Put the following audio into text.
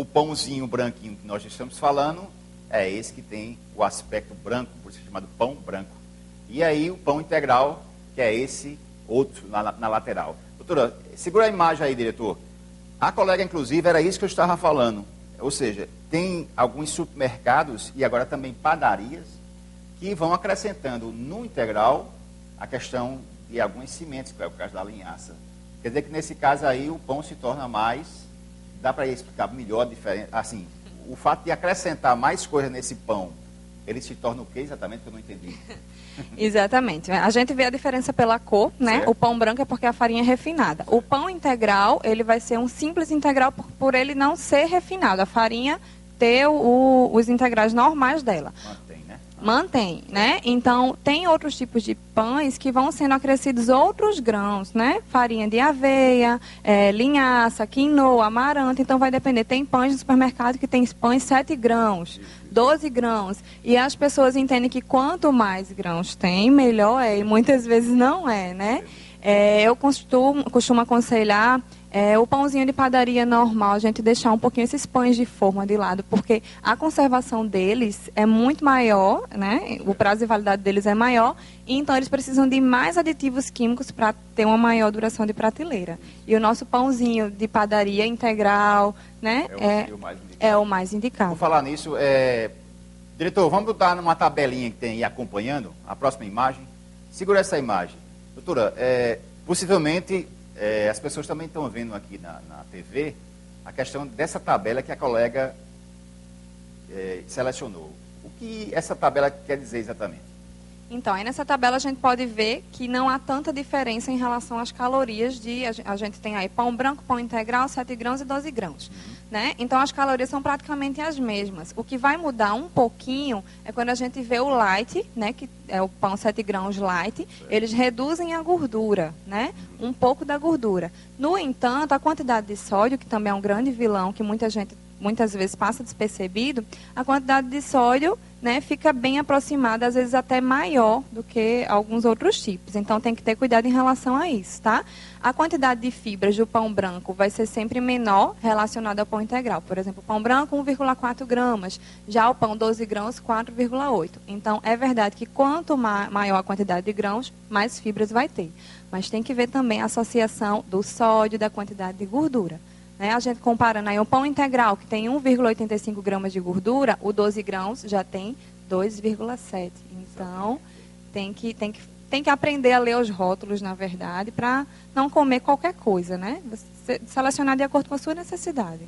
o pãozinho branquinho que nós estamos falando é esse que tem o aspecto branco, por isso é chamado pão branco. E aí o pão integral, que é esse outro na lateral. Doutora, segura a imagem aí, diretor. A colega, inclusive, era isso que eu estava falando. Ou seja, tem alguns supermercados e agora também padarias que vão acrescentando no integral a questão de alguns cimentos, que é o caso da linhaça. Quer dizer que nesse caso aí o pão se torna mais, dá para explicar melhor a diferença, assim, o fato de acrescentar mais coisa nesse pão, ele se torna o quê exatamente, que eu não entendi? Exatamente. A gente vê a diferença pela cor, né? Certo. O pão branco é porque a farinha é refinada. O pão integral, ele vai ser um simples integral por ele não ser refinado. A farinha ter os integrais normais dela. Mantém, né? Mantém, né? Então, tem outros tipos de pães que vão sendo acrescidos outros grãos, né? Farinha de aveia, linhaça, quinoa, amaranto. Então, vai depender. Tem pães no supermercado que tem pães 7 grãos, 12 grãos. E as pessoas entendem que quanto mais grãos tem, melhor é. E muitas vezes não é, né? Eu costumo aconselhar o pãozinho de padaria normal, a gente deixar um pouquinho esses pães de forma de lado, porque a conservação deles é muito maior, né? O prazo de validade deles é maior, e então eles precisam de mais aditivos químicos para ter uma maior duração de prateleira. E o nosso pãozinho de padaria integral, né? É o mais indicado. Vou falar nisso. Diretor, vamos botar numa tabelinha que tem aí acompanhando a próxima imagem. Segura essa imagem. Doutora, possivelmente as pessoas também estão vendo aqui na TV a questão dessa tabela que a colega selecionou. O que essa tabela quer dizer exatamente? Então, aí nessa tabela a gente pode ver que não há tanta diferença em relação às calorias a gente tem aí pão branco, pão integral, 7 grãos e 12 grãos. Né? Então, as calorias são praticamente as mesmas. O que vai mudar um pouquinho é quando a gente vê o light, né, que é o pão 7 grãos light, eles reduzem a gordura, né? Um pouco da gordura. No entanto, a quantidade de sódio, que também é um grande vilão, que muitas vezes passa despercebido, a quantidade de sódio, né, fica bem aproximada, às vezes até maior do que alguns outros tipos. Então, tem que ter cuidado em relação a isso, tá? A quantidade de fibras do pão branco vai ser sempre menor relacionada ao pão integral. Por exemplo, o pão branco, 1,4 gramas. Já o pão 12 grãos, 4,8. Então, é verdade que quanto maior a quantidade de grãos, mais fibras vai ter. Mas tem que ver também a associação do sódio, da quantidade de gordura. Né? A gente comparando aí o pão integral, que tem 1,85 gramas de gordura, o 12 grãos já tem 2,7. Então, tem que aprender a ler os rótulos, na verdade, para não comer qualquer coisa, né? Selecionar de acordo com a sua necessidade.